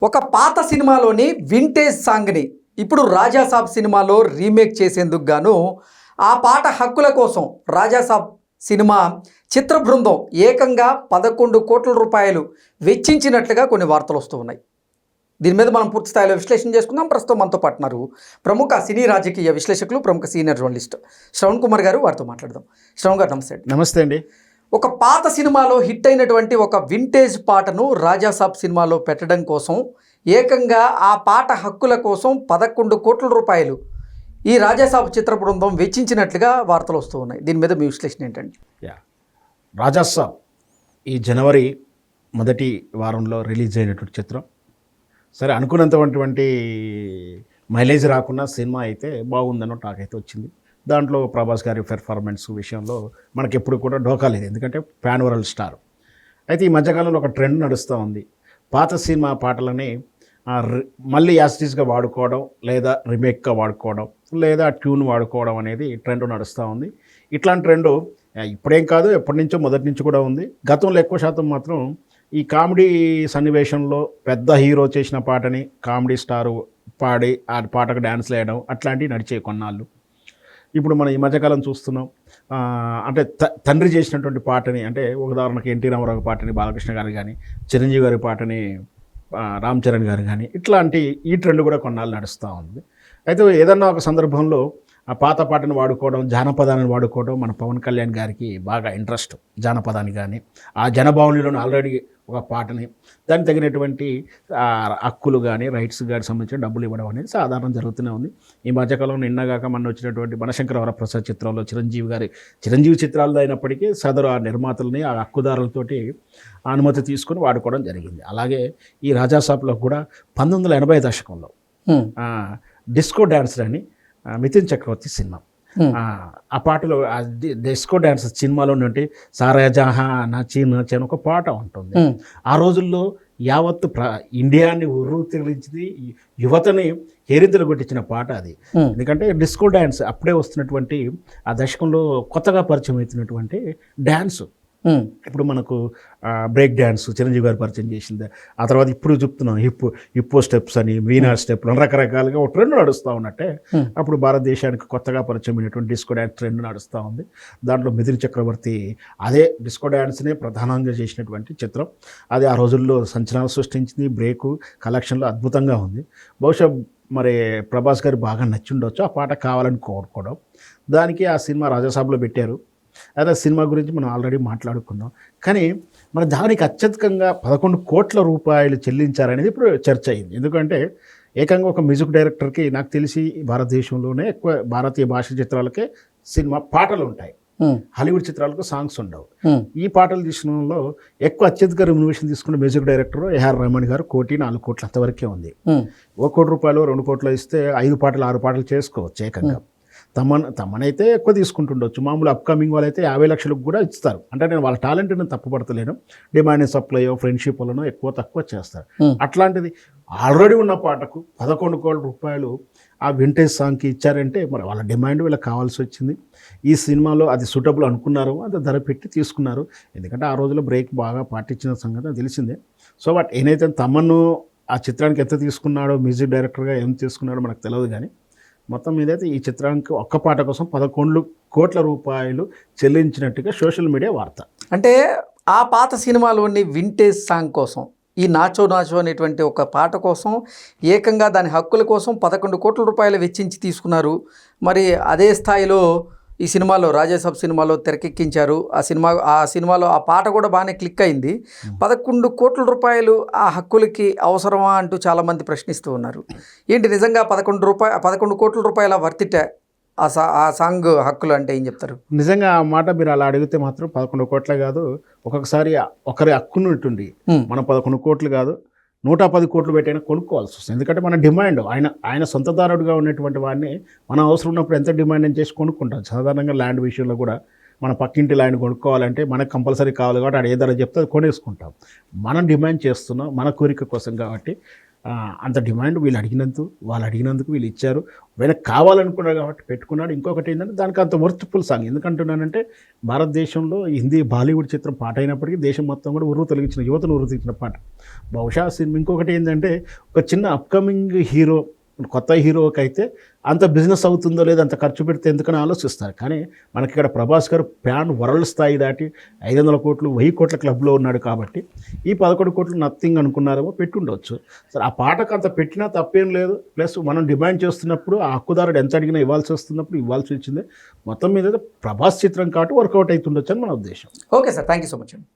ఒక పాత సినిమాలోని వింటేజ్ సాంగ్ని ఇప్పుడు రాజాసాబ్ సినిమాలో రీమేక్ చేసేందుకు గాను ఆ పాట హక్కుల కోసం రాజాసాబ్ సినిమా చిత్ర బృందం ఏకంగా 11 కోట్ల రూపాయలు వెచ్చించినట్లుగా కొన్ని వార్తలు వస్తూ ఉన్నాయి. దీని మీద మనం పూర్తి స్థాయిలో విశ్లేషణ చేసుకుందాం. ప్రస్తుతం మనతో పాటున్నారు ప్రముఖ సినీ రాజకీయ విశ్లేషకులు, ప్రముఖ సీనియర్ జర్నలిస్ట్ శ్రవణ్ కుమార్ గారు. వారితో మాట్లాడదాం. శ్రవణ్ గారు నమస్తే. నమస్తే అండి. ఒక పాత సినిమాలో హిట్ అయినటువంటి ఒక వింటేజ్ పాటను రాజాసాబ్ సినిమాలో పెట్టడం కోసం ఏకంగా ఆ పాట హక్కుల కోసం 11 కోట్ల రూపాయలు ఈ రాజాసాబ్ చిత్ర బృందం వెచ్చించినట్లుగా వార్తలు వస్తూ ఉన్నాయి. దీని మీద మీ విశ్లేషణ ఏంటండి? రాజాసాబ్ ఈ జనవరి మొదటి వారంలో రిలీజ్ అయినటువంటి చిత్రం. సరే, అనుకున్నంతటువంటి మైలేజ్ రాకున్న సినిమా అయితే బాగుందన్న టాక్ అయితే వచ్చింది. దాంట్లో ప్రభాస్ గారి పెర్ఫార్మెన్స్ విషయంలో మనకి ఎప్పుడు కూడా ఢోకా లేదు, ఎందుకంటే ప్యాన్ వరల్డ్ స్టార్. అయితే ఈ మధ్యకాలంలో ఒక ట్రెండ్ నడుస్తూ ఉంది. పాత సినిమా పాటలని మళ్ళీ యాసిటీస్గా వాడుకోవడం, లేదా రీమేక్గా వాడుకోవడం, లేదా ట్యూన్ వాడుకోవడం అనేది ట్రెండ్ నడుస్తూ ఉంది. ఇట్లాంటి ట్రెండ్ ఇప్పుడేం కాదు, ఎప్పటి నుంచో మొదటి నుంచి కూడా ఉంది. గతంలో ఎక్కువ శాతం మాత్రం ఈ కామెడీ సన్నివేశంలో పెద్ద హీరో చేసిన పాటని కామెడీ స్టారు పాడి ఆ పాటకు డ్యాన్స్లు వేయడం అట్లాంటివి నడిచే కొన్నాళ్ళు. ఇప్పుడు మనం ఈ మధ్యకాలం చూస్తున్నాం, అంటే తండ్రి చేసినటువంటి పాటని, అంటే ఉదాహరణకి ఎన్టీ రామారావు పాటని బాలకృష్ణ గారు కానీ, చిరంజీవి గారి పాటని రామ్ చరణ్ గారు కానీ, ఇట్లాంటి ఈ ట్రెండ్ కూడా కొన్నాళ్ళు నడుస్తూ ఉంది. అయితే ఏదన్నా ఒక సందర్భంలో ఆ పాత పాటను వాడుకోవడం, జానపదాన్ని వాడుకోవడం మన పవన్ కళ్యాణ్ గారికి బాగా ఇంట్రెస్ట్. జానపదాన్ని కానీ ఆ జనభావనలోని ఆల్రెడీ ఒక పాటని దానికి తగినటువంటి హక్కులు కానీ రైట్స్ కానీ సంబంధించిన డబ్బులు ఇవ్వడం అనేది సాధారణం జరుగుతూనే ఉంది. ఈ మధ్యకాలంలో నిన్నగాక మొన్న వచ్చినటువంటి మనశంకర వరప్రసాద్ చిత్రంలో చిరంజీవి చిత్రాలు అయినప్పటికీ సదరు ఆ నిర్మాతలని ఆ హక్కుదారులతోటి అనుమతి తీసుకొని వాడుకోవడం జరిగింది. అలాగే ఈ రాజాసాబ్లో కూడా 1980 దశకంలో డిస్కో డాన్సర్ అని మిథున్ చక్రవర్తి సినిమా, ఆ పాటలో డిస్కో డాన్స్ సినిమాలో నుండి సారా జహా నచి నచి అని ఒక పాట ఉంటుంది. ఆ రోజుల్లో యావత్తు ఇండియాని ఉర్రూతెలించింది, యువతని హేరింతలు కొట్టించిన పాట అది. ఎందుకంటే డిస్కో డ్యాన్స్ అప్పుడే వస్తున్నటువంటి ఆ దశకంలో కొత్తగా పరిచయం అవుతున్నటువంటి డ్యాన్సు. ఇప్పుడు మనకు బ్రేక్ డ్యాన్స్ చిరంజీవి గారు పరిచయం చేసింది. ఆ తర్వాత ఇప్పుడు చెప్తున్నాం హిప్పో స్టెప్స్ అని, వీనా స్టెప్లు అని రకరకాలుగా ఒక ట్రెండ్ నడుస్తూ ఉన్నట్టే అప్పుడు భారతదేశానికి కొత్తగా పరిచయం అయినటువంటి డిస్కో డ్యాన్స్ ట్రెండ్ నడుస్తూ ఉంది. దాంట్లో మిథున్ చక్రవర్తి అదే డిస్కో డ్యాన్స్నే ప్రధానంగా చేసినటువంటి చిత్రం. అది ఆ రోజుల్లో సంచలనం సృష్టించింది. బ్రేకు కలెక్షన్లో అద్భుతంగా ఉంది. బహుశా మరి ప్రభాస్ గారు బాగా నచ్చిండొచ్చు ఆ పాట కావాలని కోరుకోవడం. దానికి ఆ సినిమా రాజాసాబ్లో పెట్టారు. అదే సినిమా గురించి మనం ఆల్రెడీ మాట్లాడుకున్నాం. కానీ మన దానికి అత్యధికంగా 11 కోట్ల రూపాయలు చెల్లించారనేది ఇప్పుడు చర్చ అయింది. ఎందుకంటే ఏకంగా ఒక మ్యూజిక్ డైరెక్టర్కి నాకు తెలిసి భారతదేశంలోనే ఎక్కువ భారతీయ భాష చిత్రాలకే సినిమా పాటలు ఉంటాయి, హాలీవుడ్ చిత్రాలకు సాంగ్స్ ఉండవు. ఈ పాటలు తీసుకోవడంలో ఎక్కువ అత్యధిక రెమ్యునరేషన్ తీసుకున్న మ్యూజిక్ డైరెక్టర్ ఏఆర్ రెహమాన్ గారు 1.4 కోట్ల అంతవరకే ఉంది. 1 కోటి రూపాయలు 2 కోట్లు ఇస్తే 5 పాటలు 6 పాటలు చేసుకోవచ్చు ఏకంగా. తమనైతే ఎక్కువ తీసుకుంటుండొచ్చు. మామూలు అప్కమింగ్ వాళ్ళైతే 50 లక్షలకు కూడా ఇస్తారు. అంటే నేను వాళ్ళ టాలెంట్ని తప్పుపడతలేను, డిమాండ్ అండ్ సప్లయో ఫ్రెండ్షిప్ వలనో ఎక్కువ తక్కువ చేస్తారు. అట్లాంటిది ఆల్రెడీ ఉన్న పాటకు 11 కోట్ల రూపాయలు ఆ వింటేజ్ సాంగ్కి ఇచ్చారంటే మరి వాళ్ళ డిమాండ్ వీళ్ళకి కావాల్సి వచ్చింది. ఈ సినిమాలో అది సూటబుల్ అనుకున్నారు, అది ధర పెట్టి తీసుకున్నారు. ఎందుకంటే ఆ రోజుల్లో బ్రేక్ బాగా పాటించిన సంగతి తెలిసిందే. సో బట్ ఏదైతే తమను ఆ చిత్రానికి ఎంత తీసుకున్నాడో, మ్యూజిక్ డైరెక్టర్గా ఎంత తీసుకున్నాడో మనకు తెలియదు. కానీ మొత్తం మీదైతే ఈ చిత్రానికి ఒక్క పాట కోసం 11 కోట్ల రూపాయలు చెల్లించినట్టుగా సోషల్ మీడియా వార్త. అంటే ఆ పాత సినిమాలోని వింటేజ్ సాంగ్ కోసం, ఈ నాచో నాచో అనేటువంటి ఒక పాట కోసం ఏకంగా దాని హక్కుల కోసం 11 కోట్ల రూపాయలు వెచ్చించి తీసుకున్నారు. మరి అదే స్థాయిలో ఈ సినిమాలో రాజాసాబ్ సినిమాలో తెరకెక్కించారు. ఆ సినిమాలో ఆ పాట కూడా బాగానే క్లిక్ అయింది. 11 కోట్ల రూపాయలు ఆ హక్కులకి అవసరమా అంటూ చాలామంది ప్రశ్నిస్తూ ఉన్నారు. ఏంటి నిజంగా 11 కోట్ల రూపాయల వర్తిట ఆ సాంగ్ హక్కులు అంటే ఏం చెప్తారు? నిజంగా ఆ మాట మీరు అలా అడిగితే మాత్రం 11 కోట్లే కాదు, ఒక్కొక్కసారి ఒకరి హక్కును ఉంటుంది. మనం 11 కోట్లు కాదు 110 కోట్లు పెట్టైనా కొనుక్కోవాల్సి వస్తుంది. ఎందుకంటే మన డిమాండ్ ఆయన సొంతదారుడుగా ఉన్నటువంటి వాడిని మనం అవసరం ఉన్నప్పుడు ఎంత డిమాండ్ చేసి కొనుక్కుంటాం. సాధారణంగా ల్యాండ్ విషయంలో కూడా మన పక్కింటి ల్యాండ్ కొనుక్కోవాలంటే మనకు కంపల్సరీ కావాలి కాబట్టి ఆడ ఏ ధర చెప్తే అది కొనేసుకుంటాం. మనం డిమాండ్ చేస్తున్నాం మన కోరిక కోసం కాబట్టి అంత డిమాండ్ వాళ్ళు అడిగినందుకు వీళ్ళు ఇచ్చారు. ఆయన కావాలనుకున్నారు కాబట్టి పెట్టుకున్నాడు. ఇంకొకటి ఏంటంటే దానికి అంత వర్త్ఫుల్ సాంగ్. ఎందుకంటున్నానంటే భారతదేశంలో హిందీ బాలీవుడ్ చిత్రం పాట అయినప్పటికీ దేశం మొత్తం కూడా యువతను ఉర్రు తొలగించిన పాట. బహుశా సినిమా ఇంకొకటి ఏంటంటే ఒక చిన్న అప్కమింగ్ హీరో, కొత్త హీరోకి అయితే అంత బిజినెస్ అవుతుందో లేదో, అంత ఖర్చు పెడితే ఎందుకని ఆలోచిస్తారు. కానీ మనకి ఇక్కడ ప్రభాస్ గారు ప్యాన్ వరల్డ్ స్థాయి దాటి 500 కోట్లు 1000 కోట్ల క్లబ్లో ఉన్నాడు కాబట్టి ఈ 11 కోట్లు నథింగ్ అనుకున్నారేమో, పెట్టుండవచ్చు. సరే ఆ పాటకు అంత పెట్టినా తప్పేం లేదు. ప్లస్ మనం డిమాండ్ చేస్తున్నప్పుడు ఆ హక్కుదారుడు ఎంత అడిగినా ఇవ్వాల్సి వస్తున్నప్పుడు ఇవ్వాల్సి వచ్చింది. మొత్తం మీద ప్రభాస్ చిత్రం కాబట్టి వర్కౌట్ అవుతుండొచ్చు అని మన ఉద్దేశం. Okay sir, thank you so much అండి.